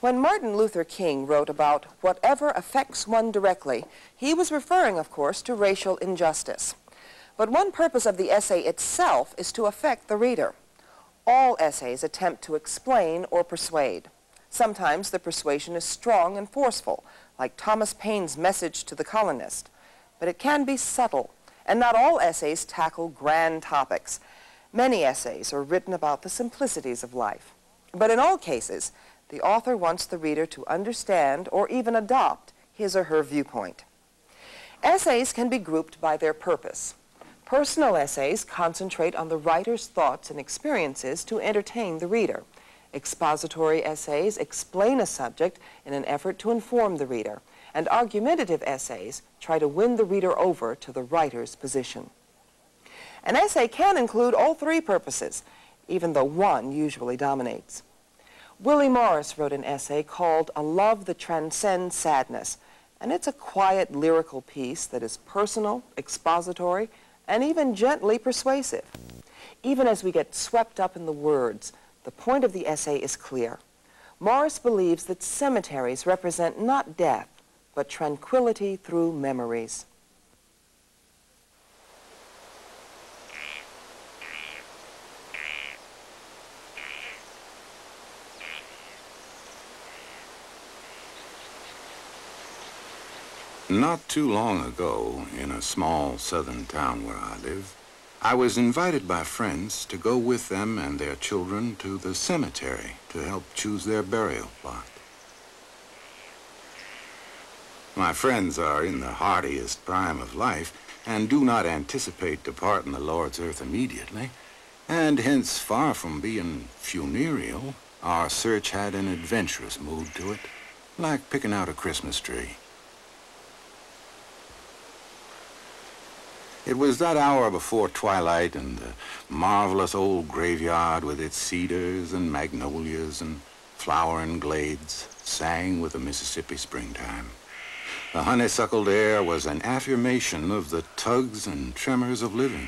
When Martin Luther King wrote about whatever affects one directly, he was referring, of course, to racial injustice. But one purpose of the essay itself is to affect the reader. All essays attempt to explain or persuade. Sometimes the persuasion is strong and forceful, like Thomas Paine's message to the colonist. But it can be subtle, and not all essays tackle grand topics. Many essays are written about the simplicities of life. But in all cases, the author wants the reader to understand or even adopt his or her viewpoint. Essays can be grouped by their purpose. Personal essays concentrate on the writer's thoughts and experiences to entertain the reader. Expository essays explain a subject in an effort to inform the reader, and argumentative essays try to win the reader over to the writer's position. An essay can include all three purposes, even though one usually dominates. Willie Morris wrote an essay called A Love That Transcends Sadness, and it's a quiet lyrical piece that is personal, expository, and even gently persuasive. Even as we get swept up in the words, the point of the essay is clear. Morris believes that cemeteries represent not death, but tranquility through memories. Not too long ago, in a small southern town where I live, I was invited by friends to go with them and their children to the cemetery to help choose their burial plot. My friends are in the hardiest prime of life and do not anticipate departing the Lord's earth immediately, and hence, far from being funereal, our search had an adventurous mood to it, like picking out a Christmas tree. It was that hour before twilight, and the marvelous old graveyard with its cedars and magnolias and flowering glades sang with the Mississippi springtime. The honeysuckled air was an affirmation of the tugs and tremors of living.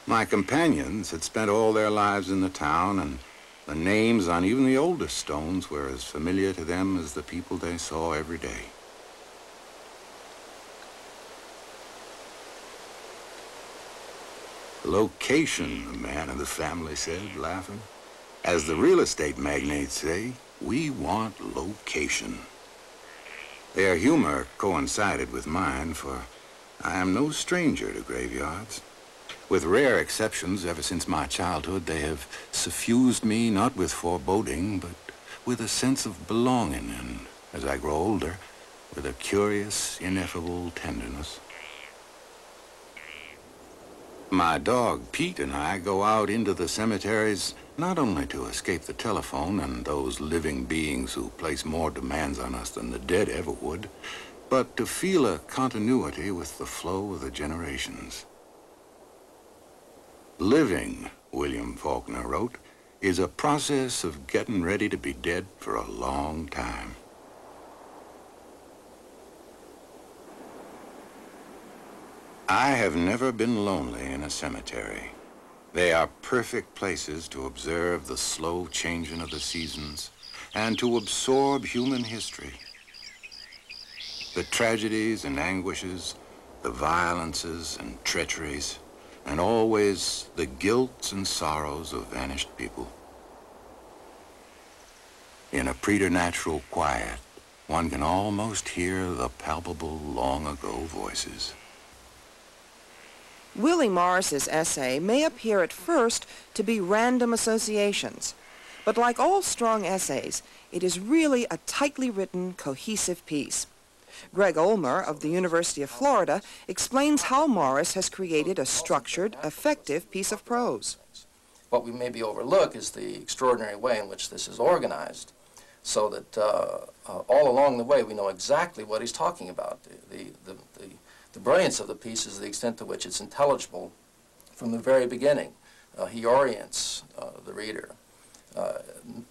My companions had spent all their lives in the town, and the names on even the oldest stones were as familiar to them as the people they saw every day. Location, the man of the family said, laughing. As the real estate magnates say, we want location. Their humor coincided with mine, for I am no stranger to graveyards. With rare exceptions, ever since my childhood, they have suffused me not with foreboding, but with a sense of belonging, and as I grow older, with a curious, ineffable tenderness. My dog, Pete, and I go out into the cemeteries not only to escape the telephone and those living beings who place more demands on us than the dead ever would, but to feel a continuity with the flow of the generations. Living, William Faulkner wrote, is a process of getting ready to be dead for a long time. I have never been lonely in a cemetery. They are perfect places to observe the slow changing of the seasons and to absorb human history. The tragedies and anguishes, the violences and treacheries, and always the guilts and sorrows of vanished people. In a preternatural quiet, one can almost hear the palpable long-ago voices. Willie Morris's essay may appear at first to be random associations, but like all strong essays, it is really a tightly written, cohesive piece. Greg Olmer of the University of Florida explains how Morris has created a structured, effective piece of prose. What we maybe overlook is the extraordinary way in which this is organized, so that all along the way we know exactly what he's talking about. The brilliance of the piece is the extent to which it's intelligible from the very beginning. He orients the reader,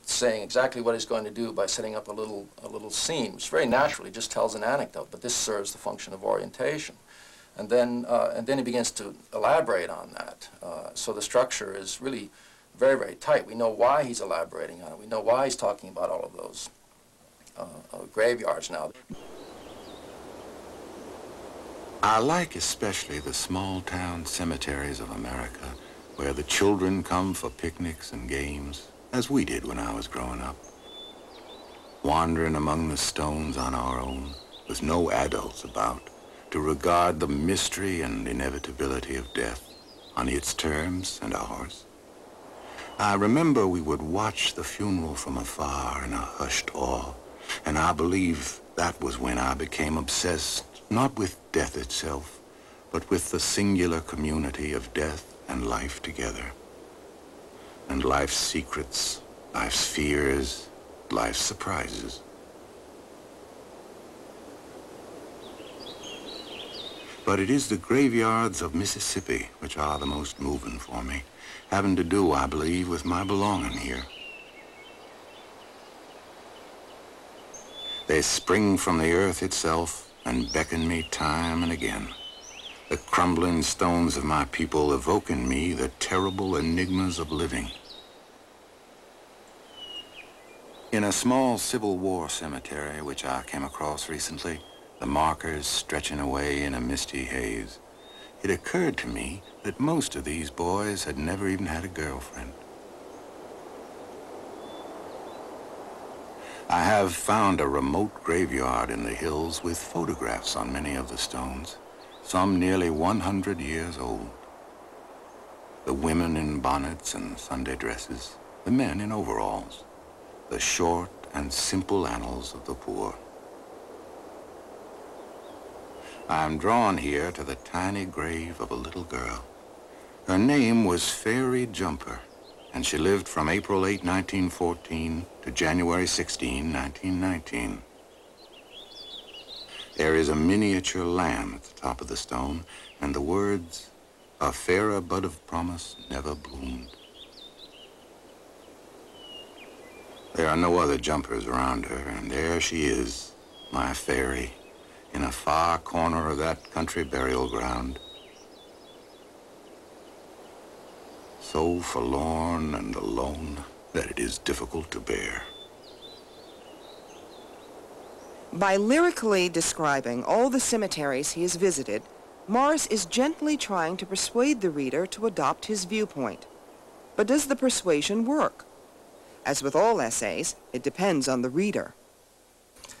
saying exactly what he's going to do by setting up a little scene, which very naturally just tells an anecdote, but this serves the function of orientation. And then he begins to elaborate on that. So the structure is really very, very tight. We know why he's elaborating on it. We know why he's talking about all of those graveyards now. I like especially the small-town cemeteries of America, where the children come for picnics and games, as we did when I was growing up. Wandering among the stones on our own, with no adults about, to regard the mystery and inevitability of death on its terms and ours. I remember we would watch the funeral from afar in a hushed awe, and I believe that was when I became obsessed, not with death itself, but with the singular community of death and life together. And life's secrets, life's fears, life's surprises. But it is the graveyards of Mississippi which are the most moving for me, having to do, I believe, with my belonging here. They spring from the earth itself and beckon me time and again. The crumbling stones of my people evoke in me the terrible enigmas of living. In a small Civil War cemetery which I came across recently, the markers stretching away in a misty haze, it occurred to me that most of these boys had never even had a girlfriend. I have found a remote graveyard in the hills with photographs on many of the stones, some nearly 100 years old. The women in bonnets and Sunday dresses, the men in overalls, the short and simple annals of the poor. I am drawn here to the tiny grave of a little girl. Her name was Fairy Jumper, and she lived from April 8, 1914 to January 16, 1919. There is a miniature lamb at the top of the stone, and the words, "A fairer bud of promise never bloomed." There are no other jumpers around her, and there she is, my fairy, in a far corner of that country burial ground. So forlorn and alone that it is difficult to bear. By lyrically describing all the cemeteries he has visited, Morris is gently trying to persuade the reader to adopt his viewpoint. But does the persuasion work? As with all essays, it depends on the reader.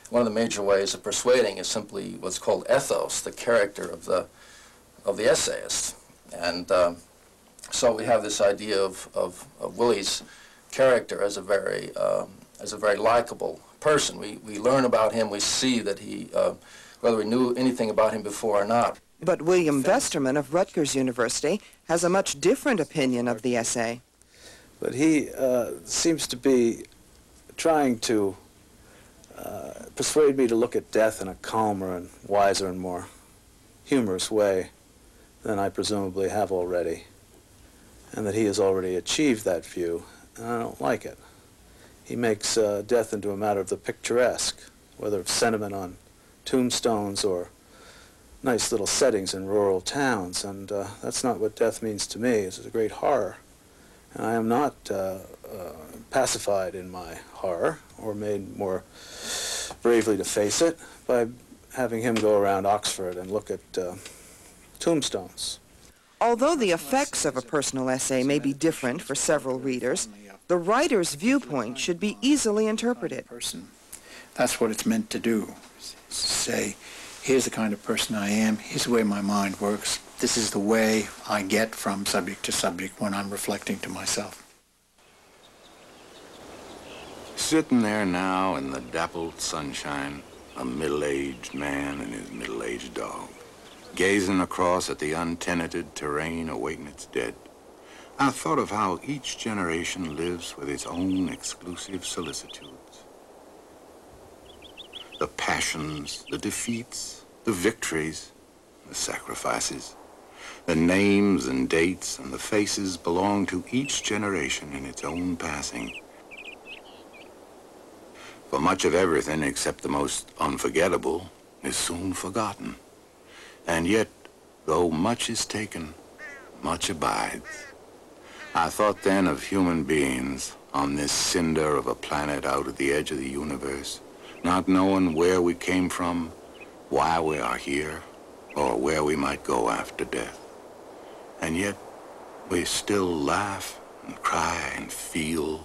One of the major ways of persuading is simply what's called ethos, the character of the essayist. And so we have this idea of Willie's character as a very likable person. We learn about him, we see that he, whether we knew anything about him before or not. But William Vesterman of Rutgers University has a much different opinion of the essay. But he seems to be trying to persuade me to look at death in a calmer and wiser and more humorous way than I presumably have already, and that he has already achieved that view, and I don't like it. He makes death into a matter of the picturesque, whether of sentiment on tombstones or nice little settings in rural towns, and that's not what death means to me. It's a great horror. And I am not pacified in my horror, or made more bravely to face it, by having him go around Oxford and look at tombstones. Although the effects of a personal essay may be different for several readers, the writer's viewpoint should be easily interpreted. That's what it's meant to do. Say, here's the kind of person I am, here's the way my mind works, this is the way I get from subject to subject when I'm reflecting to myself. Sitting there now in the dappled sunshine, a middle-aged man and his middle-aged dog, gazing across at the untenanted terrain awaiting its dead, I thought of how each generation lives with its own exclusive solicitudes. The passions, the defeats, the victories, the sacrifices, the names and dates and the faces belong to each generation in its own passing. For much of everything except the most unforgettable is soon forgotten. And yet, though much is taken, much abides. I thought then of human beings on this cinder of a planet out at the edge of the universe, not knowing where we came from, why we are here, or where we might go after death. And yet, we still laugh and cry and feel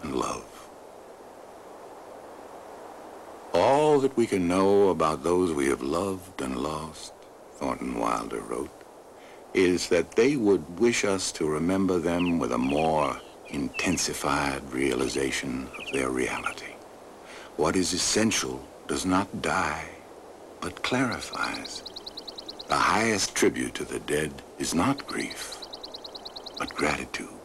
and love. All that we can know about those we have loved and lost, Thornton Wilder wrote, is that they would wish us to remember them with a more intensified realization of their reality. What is essential does not die, but clarifies. The highest tribute to the dead is not grief, but gratitude.